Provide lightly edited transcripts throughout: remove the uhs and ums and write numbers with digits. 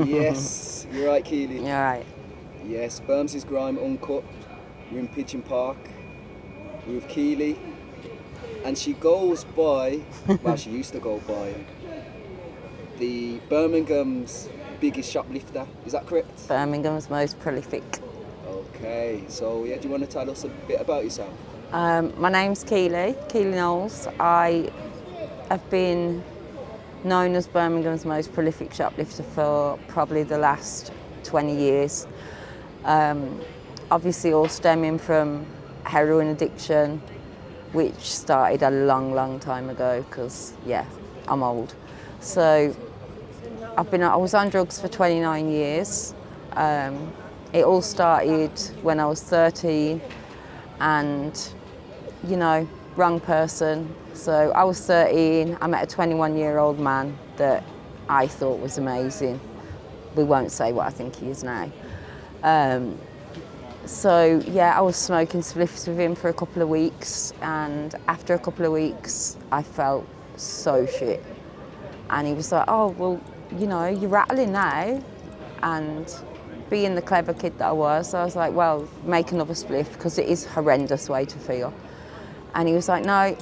Yes, you're right, Keeley. You're right. Yes, Birmz is Grime Uncut. We're in Pigeon Park. We're with Keeley. And she goes by, well, she used to go by, the Birmingham's biggest shoplifter. Is that correct? Birmingham's most prolific. Okay, so yeah, do you want to tell us a bit about yourself? My name's Keeley Knowles. I have been known as Birmingham's most prolific shoplifter for probably the last 20 years. Obviously all stemming from heroin addiction, which started a long time ago because, yeah, I'm old. So I was on drugs for 29 years. It all started when I was 13 and, you know, wrong person. So I was 13, I met a 21-year-old man that I thought was amazing. We won't say what I think he is now. So yeah, I was smoking spliffs with him for a couple of weeks, and after a couple of weeks I felt so shit. And he was like, oh, well, you know, you're rattling now. And being the clever kid that I was like, well, make another spliff because it is a horrendous way to feel. And he was like, no,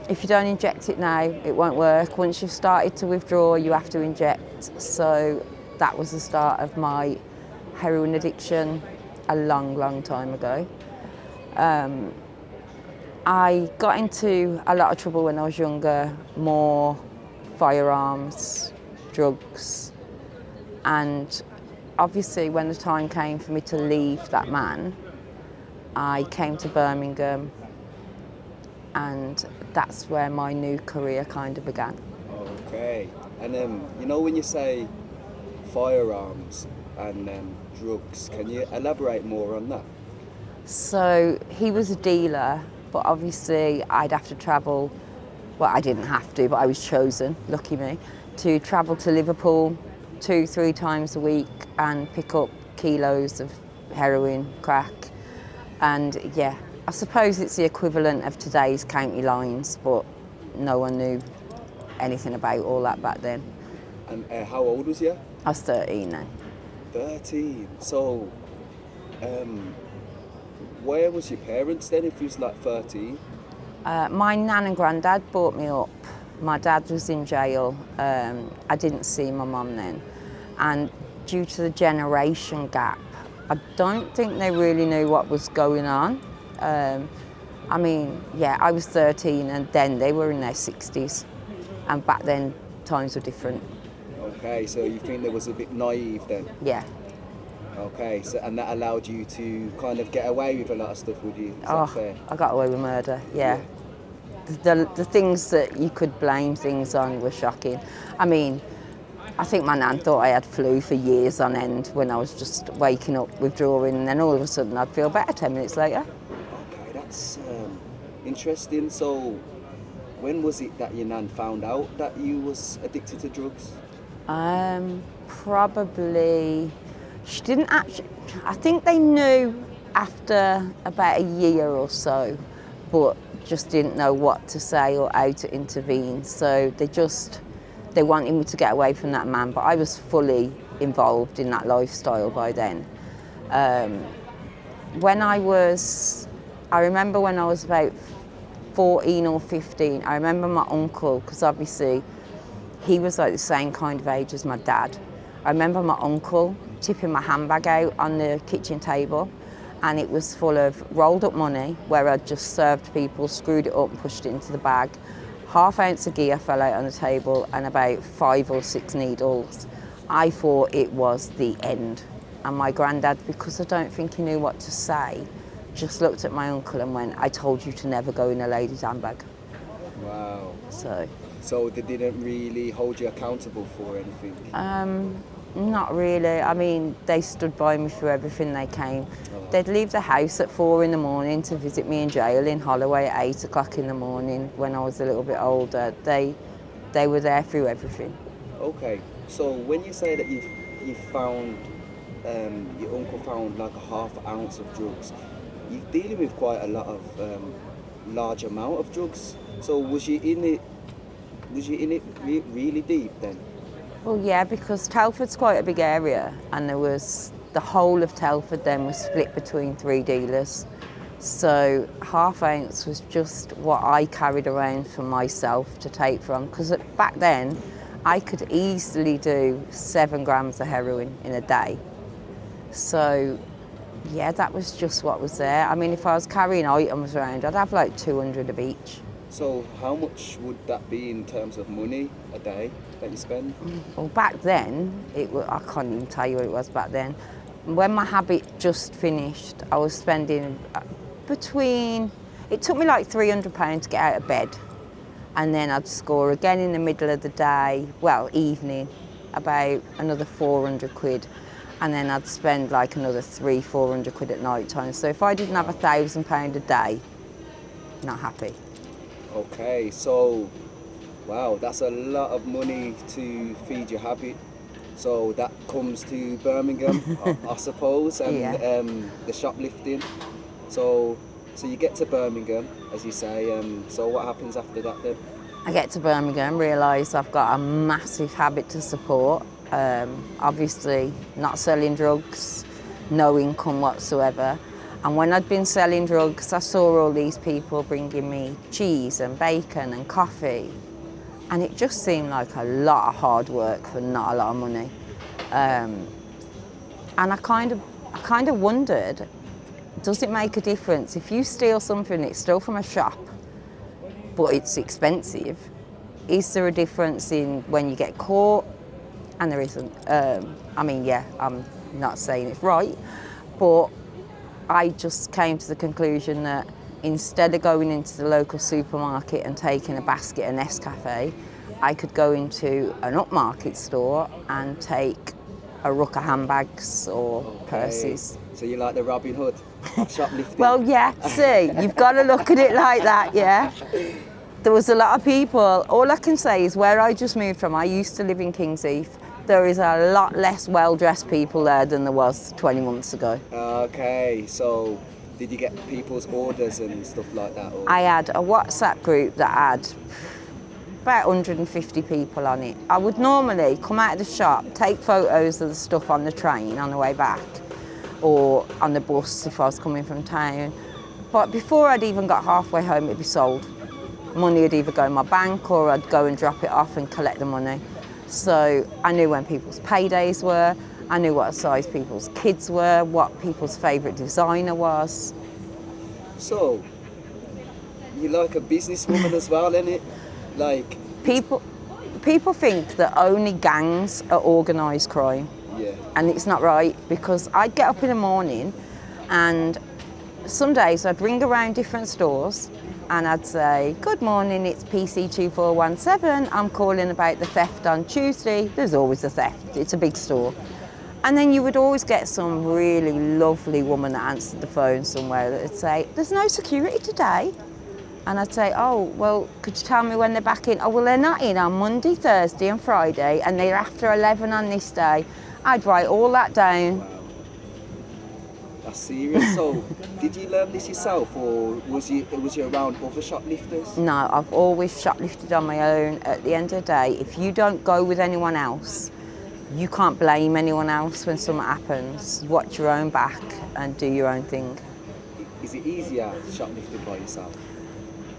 if you don't inject it now, it won't work. Once you've started to withdraw, you have to inject. So that was the start of my heroin addiction a long time ago. I got into a lot of trouble when I was younger, more firearms, drugs, and obviously when the time came for me to leave that man, I came to Birmingham, and that's where my new career kind of began. Okay, and you know when you say firearms and drugs, can you elaborate more on that? So he was a dealer, but obviously I'd have to travel, well, I didn't have to, but I was chosen, lucky me, to travel to Liverpool 2-3 times a week and pick up kilos of heroin, crack. And yeah, I suppose it's the equivalent of today's county lines, but no one knew anything about all that back then. And how old was you? I was 13 then. 13. So, where was your parents then if you was like 13? My nan and granddad brought me up. My dad was in jail. I didn't see my mum then. And due to the generation gap, I don't think they really knew what was going on. I mean, yeah, I was 13 and then they were in their 60s. And back then, times were different. Okay, so you think they was a bit naive then? Yeah. Okay, so and that allowed you to kind of get away with a lot of stuff, would you? Is that fair? I got away with murder, yeah. The things that you could blame things on were shocking. I mean, I think my nan thought I had flu for years on end when I was just waking up withdrawing, and then all of a sudden I'd feel better 10 minutes later. Okay, that's interesting. So, when was it that your nan found out that you was addicted to drugs? Probably, she didn't actually, I think they knew after about a year or so, but just didn't know what to say or how to intervene. So they wanted me to get away from that man, but I was fully involved in that lifestyle by then. I remember when I was about 14 or 15, I remember my uncle, because obviously he was like the same kind of age as my dad. I remember my uncle tipping my handbag out on the kitchen table, and it was full of rolled up money where I'd just served people, screwed it up and pushed it into the bag. Half ounce of gear fell out on the table and about 5 or 6 needles. I thought it was the end. And my granddad, because I don't think he knew what to say, just looked at my uncle and went, I told you to never go in a lady's handbag. Wow. So they didn't really hold you accountable for anything? Not really. I mean, they stood by me through everything they came. They'd leave the house at 4 in the morning to visit me in jail in Holloway at 8 o'clock in the morning when I was a little bit older. They were there through everything. Okay, so when you say that you found, your uncle found like a half ounce of drugs, you're dealing with quite a lot of large amount of drugs. So was you in it really deep then? Well, yeah, because Telford's quite a big area, and the whole of Telford then was split between 3 dealers. So ½ ounce was just what I carried around for myself to take from, because back then I could easily do 7 grams of heroin in a day. So yeah, that was just what was there. I mean, if I was carrying items around, I'd have like 200 of each. So how much would that be in terms of money a day that you spend? Well, back then, I can't even tell you what it was back then. When my habit just finished, I was spending it took me like £300 to get out of bed. And then I'd score again in the middle of the day, well, evening, about another 400 quid. And then I'd spend like another 300-400 quid at night time. So if I didn't have £1,000 a day, not happy. Okay, so wow, that's a lot of money to feed your habit. So that comes to Birmingham, I suppose, and Yeah. the shoplifting. So you get to Birmingham, as you say. So what happens after that then? I get to Birmingham, realise I've got a massive habit to support. Obviously, not selling drugs, no income whatsoever. And when I'd been selling drugs, I saw all these people bringing me cheese and bacon and coffee. And it just seemed like a lot of hard work for not a lot of money. And I kind of wondered, does it make a difference? If you steal something, it's still from a shop, but it's expensive. Is there a difference in when you get caught? And there isn't. I mean, yeah, I'm not saying it's right, but I just came to the conclusion that instead of going into the local supermarket and taking a basket of Nescafe, I could go into an upmarket store and take a ruck of handbags or purses. So you're like the Robin Hood of shoplifting? Well, yeah, see, you've got to look at it like that, yeah. There was a lot of people. All I can say is where I just moved from, I used to live in King's Heath. There is a lot less well-dressed people there than there was 20 months ago. Okay, so did you get people's orders and stuff like that? Or? I had a WhatsApp group that had about 150 people on it. I would normally come out of the shop, take photos of the stuff on the train on the way back, or on the bus if I was coming from town. But before I'd even got halfway home, it'd be sold. Money would either go in my bank or I'd go and drop it off and collect the money. So I knew when people's paydays were, I knew what size people's kids were, what people's favourite designer was. So, you're like a businesswoman as well, innit? Like... People think that only gangs are organised crime. Yeah. And it's not right, because I'd get up in the morning and some days I'd ring around different stores and I'd say, good morning, it's PC2417, I'm calling about the theft on Tuesday. There's always a theft, it's a big store. And then you would always get some really lovely woman that answered the phone somewhere that would say, there's no security today. And I'd say, oh, well, could you tell me when they're back in? Oh, well, they're not in on Monday, Thursday and Friday, and they're after 11 on this day. I'd write all that down. Wow. That's serious. So, did you learn this yourself, or was you around other shoplifters? No, I've always shoplifted on my own. At the end of the day, if you don't go with anyone else, you can't blame anyone else when something happens. Watch your own back and do your own thing. Is it easier shoplifting by yourself?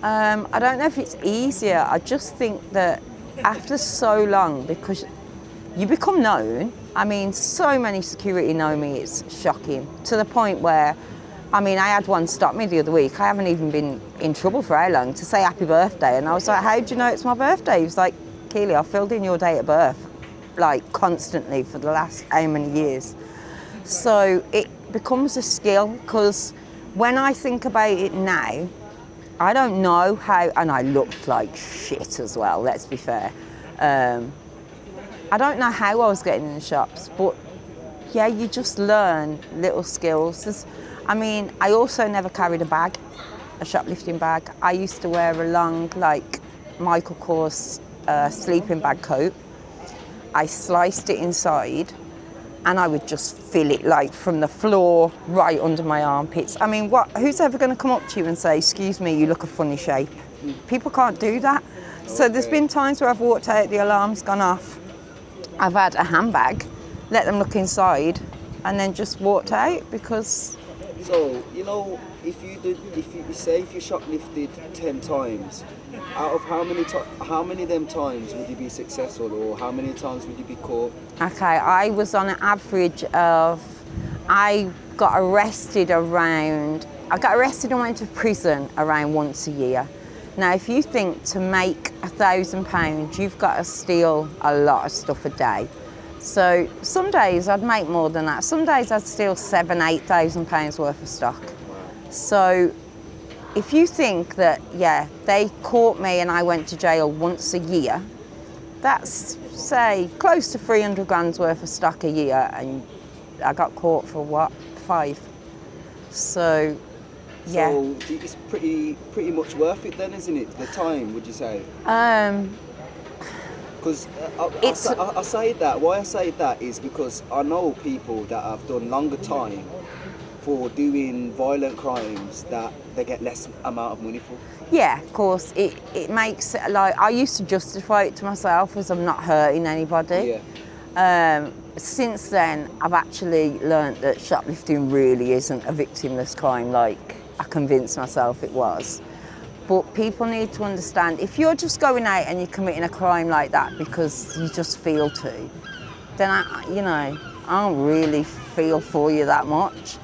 I don't know if it's easier. I just think that after so long, because you become known. I mean, so many security know me, it's shocking. To the point where, I mean, I had one stop me the other week. I haven't even been in trouble for how long, to say happy birthday. And I was like, how do you know it's my birthday? He was like, Keeley, I filled in your date of birth, like constantly for the last how many years. So it becomes a skill, because when I think about it now, I don't know how, and I looked like shit as well, let's be fair. I don't know how I was getting in the shops, but yeah, you just learn little skills. I mean, I also never carried a bag, a shoplifting bag. I used to wear a long, like, Michael Kors sleeping bag coat. I sliced it inside, and I would just fill it, like, from the floor right under my armpits. I mean, who's ever going to come up to you and say, excuse me, you look a funny shape? People can't do that. So there's been times where I've walked out, the alarm's gone off, I've had a handbag, let them look inside, and then just walked out because. So, you know, if you shoplifted 10 times, out of how many of them times would you be successful, or how many times would you be caught? Okay, I was on an average of, I got arrested and went to prison around once a year. Now, if you think to make £1,000, you've got to steal a lot of stuff a day. So some days I'd make more than that. Some days I'd steal £8,000 worth of stock. So if you think that, yeah, they caught me and I went to jail once a year, that's, say, close to 300 grand's worth of stock a year, and I got caught for what, 5? So, yeah. So it's pretty much worth it then, isn't it? The time, would you say? Because I say that. Why I say that is because I know people that have done longer time for doing violent crimes that they get less amount of money for. Yeah, of course. It makes it like, I used to justify it to myself as I'm not hurting anybody. Yeah. Since then, I've actually learnt that shoplifting really isn't a victimless crime like I convinced myself it was. But people need to understand, if you're just going out and you're committing a crime like that because you just feel to, then I don't really feel for you that much.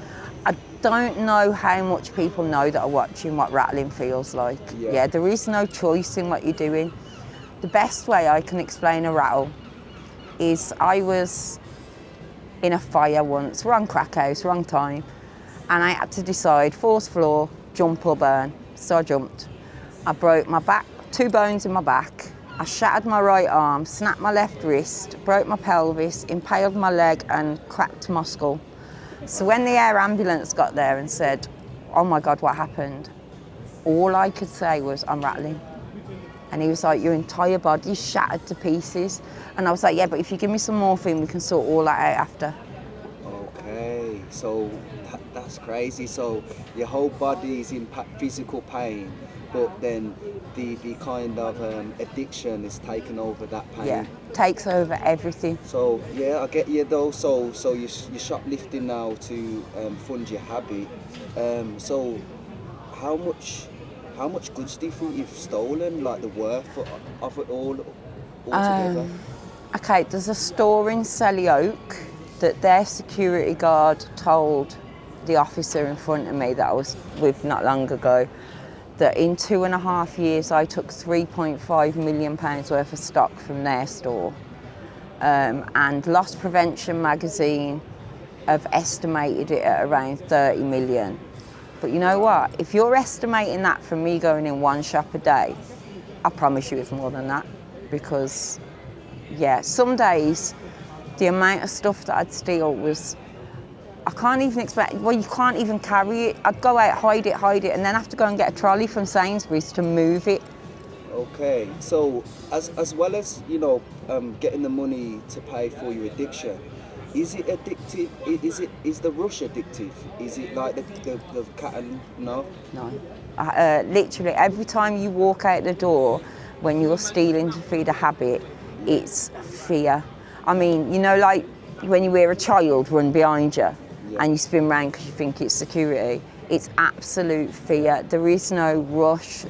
I don't know how much people know that are watching what rattling feels like. Yeah, there is no choice in what you're doing. The best way I can explain a rattle is I was in a fire once, wrong crack house, wrong time, and I had to decide, 4th floor, jump or burn. So I jumped. I broke my back, 2 bones in my back. I shattered my right arm, snapped my left wrist, broke my pelvis, impaled my leg and cracked my skull. So when the air ambulance got there and said, oh my God, what happened? All I could say was, I'm rattling. And he was like, your entire body's shattered to pieces. And I was like, yeah, but if you give me some morphine, we can sort all that out after. Okay, so that's crazy. So your whole body's in physical pain, but then the kind of addiction is taken over that pain. Yeah, takes over everything. So yeah, I get you though. So you're shoplifting now to fund your habit. So how much goods do you think you've stolen? Like the worth of it all together? Okay, there's a store in Selly Oak that their security guard told the officer in front of me that I was with not long ago that in 2.5 years I took £3.5 million worth of stock from their store. And Loss Prevention magazine have estimated it at around 30 million. But you know what? If you're estimating that from me going in one shop a day, I promise you it's more than that. Because, yeah, some days the amount of stuff that I'd steal was, I can't even expect, well, you can't even carry it. I'd go out, hide it, and then have to go and get a trolley from Sainsbury's to move it. Okay, so as well as, getting the money to pay for your addiction, is it addictive? Is the rush addictive? Is it like the cat and no? No. Literally, every time you walk out the door, when you're stealing to feed a habit, it's fear. I mean, like when you hear a child run behind you and you spin round because you think it's security, it's absolute fear. There is no rush.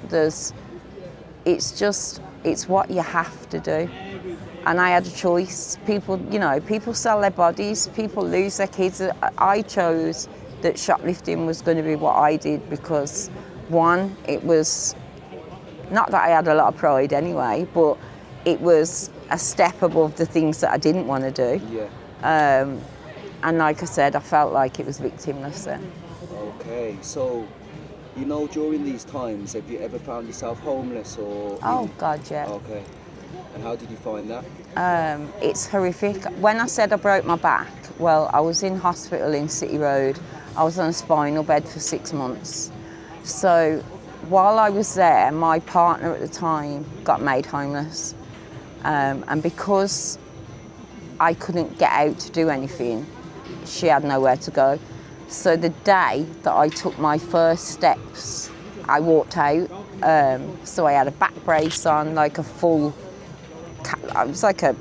It's what you have to do. And I had a choice. People sell their bodies, people lose their kids. I chose that shoplifting was going to be what I did because, one, it was, not that I had a lot of pride anyway, but it was a step above the things that I didn't want to do. Yeah. And like I said, I felt like it was victimless then. Okay, so, during these times, have you ever found yourself homeless or? Oh God, yeah. Okay. And how did you find that? It's horrific. When I said I broke my back, well, I was in hospital in City Road. I was on a spinal bed for 6 months. So while I was there, my partner at the time got made homeless. And because I couldn't get out to do anything, she had nowhere to go. So the day that I took my first steps, I walked out. So I had a back brace on, like a full, it was like a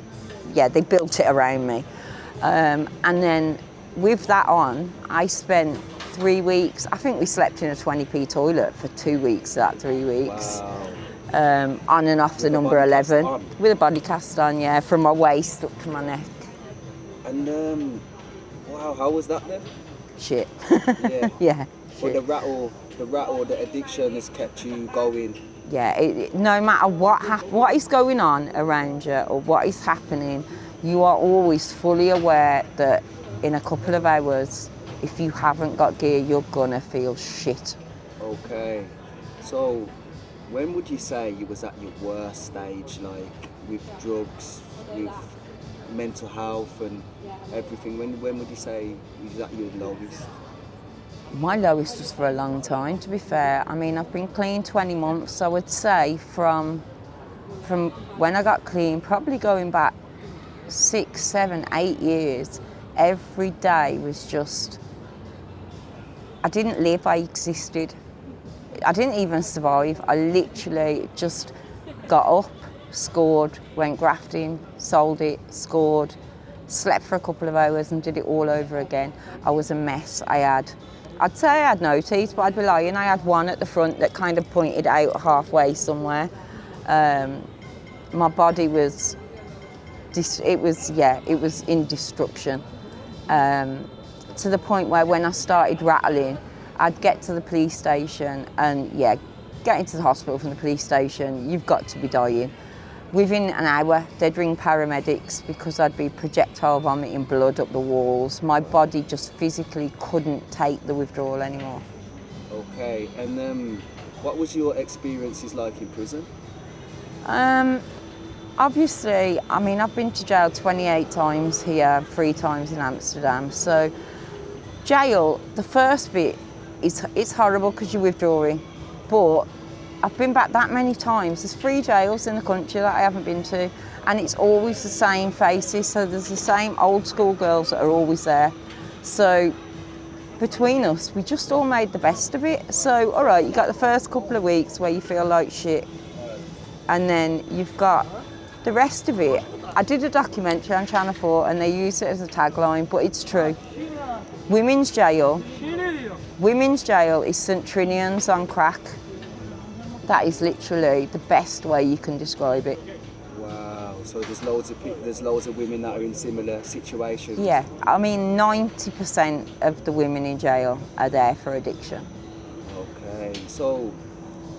yeah, they built it around me. And then with that on, I spent 3 weeks, I think we slept in a 20p toilet for 2 weeks, that 3 weeks. Wow. On and off the number 11. With a body cast on, yeah, from my waist up to my neck. And wow, how was that then? Shit. Yeah. Yeah. But Shit. the rattle, the addiction has kept you going. Yeah, no matter what is going on around you or what is happening, you are always fully aware that in a couple of hours, if you haven't got gear, you're gonna feel shit. Okay. So, when would you say you was at your worst stage, like with drugs, with mental health and everything? When would you say you was at your lowest? My lowest was for a long time, to be fair. I mean, I've been clean 20 months. I would say from when I got clean, probably going back 6, 7, 8 years, every day was just, I didn't live, I existed. I didn't even survive. I literally just got up, scored, went grafting, sold it, scored, slept for a couple of hours and did it all over again. I was a mess. I'd say I had no teeth, but I'd be lying. I had one at the front that kind of pointed out halfway somewhere. My body was, it was in destruction. To the point where when I started rattling, I'd get to the police station and getting to the hospital from the police station, you've got to be dying. Within an hour, they'd ring paramedics because I'd be projectile vomiting blood up the walls. My body just physically couldn't take the withdrawal anymore. Okay, and what was your experiences like in prison? Obviously, I mean, I've been to jail 28 times here, 3 times in Amsterdam. So jail, the first bit, it's horrible because you're withdrawing, but I've been back that many times. There's 3 jails in the country that I haven't been to, and it's always the same faces. So there's the same old school girls that are always there. So between us, we just all made the best of it. So, all right, you got the first couple of weeks where you feel like shit, and then you've got the rest of it. I did a documentary on Channel 4 and they used it as a tagline, but it's true. Women's jail is St Trinian's on crack. That is literally the best way you can describe it. Wow, so there's loads of women that are in similar situations. Yeah, I mean 90% of the women in jail are there for addiction. Okay, so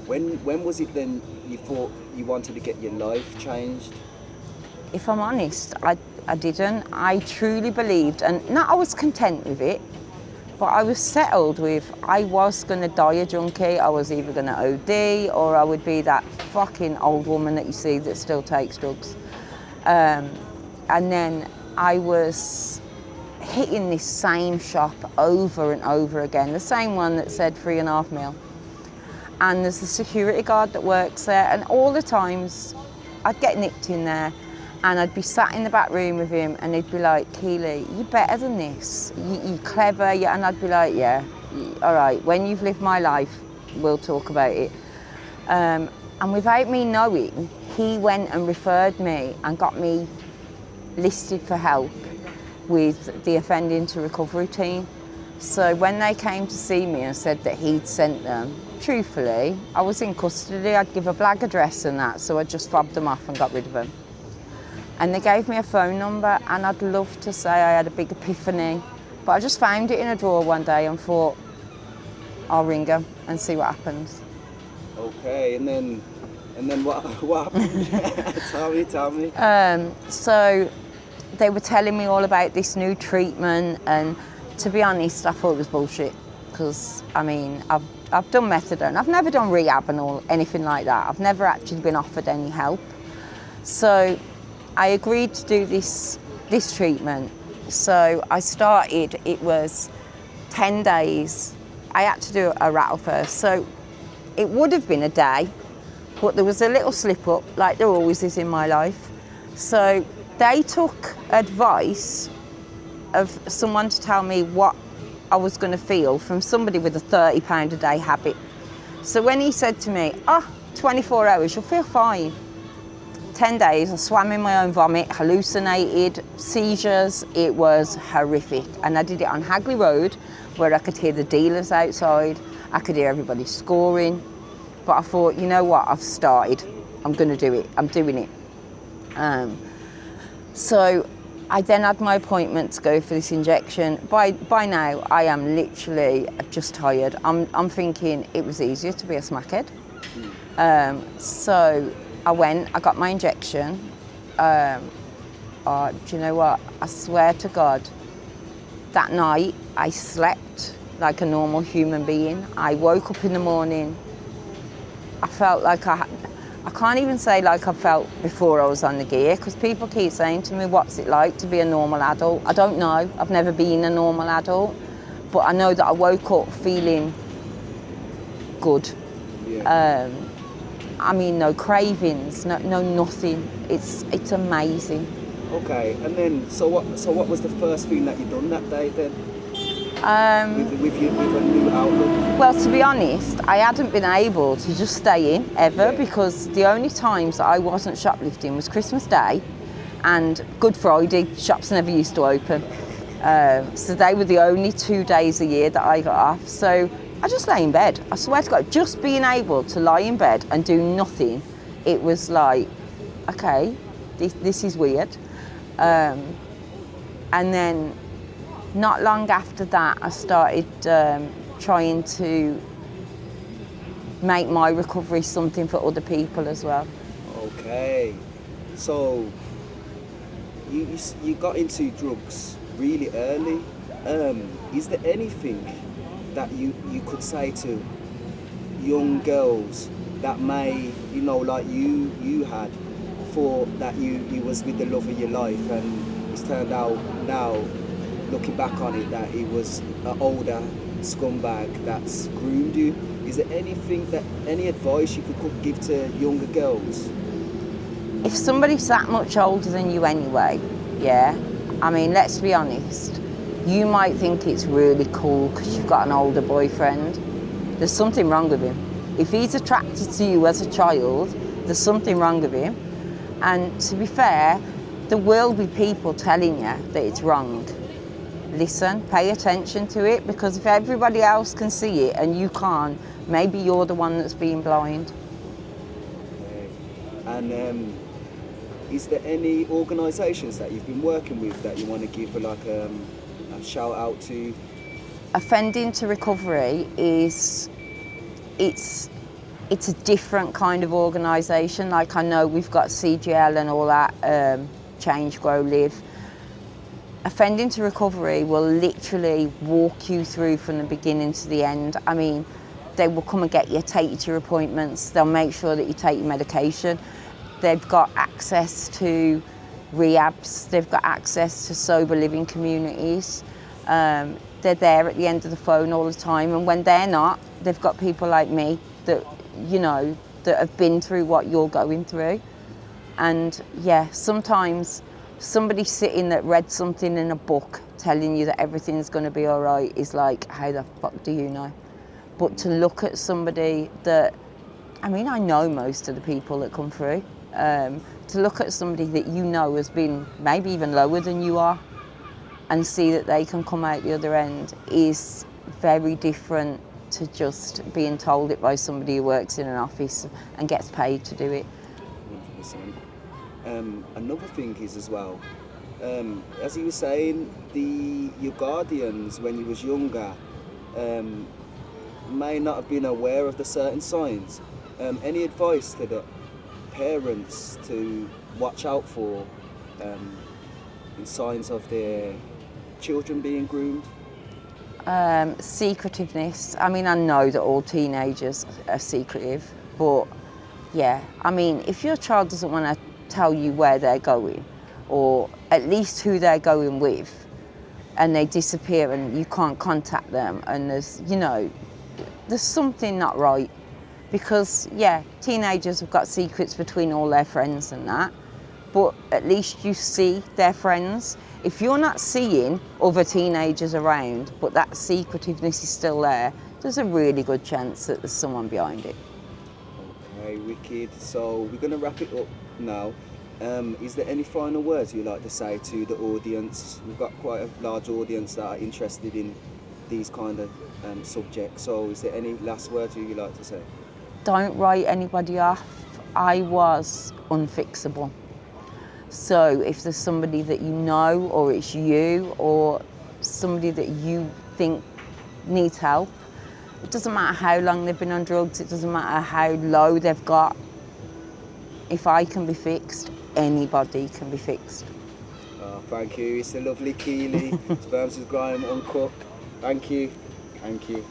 when was it then you thought you wanted to get your life changed? If I'm honest, I didn't. I truly believed, and not I was content with it, but I was settled with I was going to die a junkie. I was either going to OD or I would be that fucking old woman that you see that still takes drugs. And then I was hitting this same shop over and over again, the same one that said 3.5 mil. And there's a security guard that works there, and all the times I'd get nipped in there and I'd be sat in the back room with him and he'd be like, Keeley, you're better than this, you're clever, and I'd be like, yeah, all right, when you've lived my life, we'll talk about it. And without me knowing, he went and referred me and got me listed for help with the offending to recovery team. So when they came to see me and said that he'd sent them, truthfully, I was in custody, I'd give a blag address and that, so I just fobbed them off and got rid of them. And they gave me a phone number, and I'd love to say I had a big epiphany, but I just found it in a drawer one day and thought, I'll ring them and see what happens. Okay, and then what happened? Tell me. So they were telling me all about this new treatment, and to be honest, I thought it was bullshit, because I mean, I've done methadone. I've never done rehab and anything like that. I've never actually been offered any help. So I agreed to do this treatment. So I started, it was 10 days. I had to do a rattle first. So it would have been a day, but there was a little slip up, like there always is in my life. So they took advice of someone to tell me what I was going to feel from somebody with a £30 a day habit. So when he said to me, 24 hours, you'll feel fine. 10 days, I swam in my own vomit, hallucinated, seizures. It was horrific. And I did it on Hagley Road, where I could hear the dealers outside. I could hear everybody scoring. But I thought, you know what, I've started. I'm going to do it. I'm doing it. So I then had my appointment to go for this injection. By now, I am literally just tired. I'm thinking it was easier to be a smackhead. So I went, I got my injection. Do you know what? I swear to God, that night I slept like a normal human being. I woke up in the morning. I felt like I can't even say like I felt before I was on the gear, because people keep saying to me, what's it like to be a normal adult? I don't know. I've never been a normal adult. But I know that I woke up feeling good. Yeah. I mean, no cravings, no nothing. It's amazing. Okay, and then so what was the first thing that you done that day then? With a new outlook? Well, to be honest, I hadn't been able to just stay in ever, because the only times that I wasn't shoplifting was Christmas Day and Good Friday. Shops never used to open. So they were the only 2 days a year that I got off. So I just lay in bed. I swear to God, just being able to lie in bed and do nothing, it was like, okay, this is weird. And then not long after that, I started trying to make my recovery something for other people as well. Okay, so you got into drugs really early. Is there anything that you could say to young girls that may, you know, like you had, thought that you was with the love of your life, and it's turned out now, looking back on it, that it was an older scumbag that's groomed you? Is there any advice you could give to younger girls? If somebody's that much older than you anyway, yeah, I mean, let's be honest, you might think it's really cool because you've got an older boyfriend. There's something wrong with him. If he's attracted to you as a child, there's something wrong with him. And to be fair, there will be people telling you that it's wrong. Listen, pay attention to it, because if everybody else can see it and you can't, maybe you're the one that's being blind. Okay. And is there any organisations that you've been working with that you want to give a shout out to? Offending to Recovery it's a different kind of organisation. Like, I know we've got CGL and all that, Change, Grow, Live. Offending to Recovery will literally walk you through from the beginning to the end. I mean, they will come and get you, take you to your appointments, they'll make sure that you take your medication. They've got access to rehabs, they've got access to sober living communities. They're there at the end of the phone all the time, and when they're not, they've got people like me that, you know, that have been through what you're going through. And yeah, sometimes somebody sitting that read something in a book telling you that everything's going to be all right is like, how the fuck do you know? But to look at somebody that, I mean, I know most of the people that come through, to look at somebody that you know has been maybe even lower than you are and see that they can come out the other end is very different to just being told it by somebody who works in an office and gets paid to do it. 100%. Another thing is as well, as you were saying, your guardians when you was younger may not have been aware of the certain signs. Any advice to the parents to watch out for signs of their children being groomed? Secretiveness. I mean, I know that all teenagers are secretive, but yeah, I mean, if your child doesn't want to tell you where they're going, or at least who they're going with, and they disappear and you can't contact them, and there's something not right. Because yeah, teenagers have got secrets between all their friends and that, but at least you see their friends. If you're not seeing other teenagers around, but that secretiveness is still there, there's a really good chance that there's someone behind it. Okay, wicked. So we're going to wrap it up now. Is there any final words you'd like to say to the audience? We've got quite a large audience that are interested in these kind of subjects. So is there any last words you'd like to say? Don't write anybody off. I was unfixable. So if there's somebody that you know, or it's you, or somebody that you think needs help, it doesn't matter how long they've been on drugs, it doesn't matter how low they've got. If I can be fixed, anybody can be fixed. Oh, thank you. It's the lovely Keeley. It's Birmz Grime Uncut. Thank you. Thank you.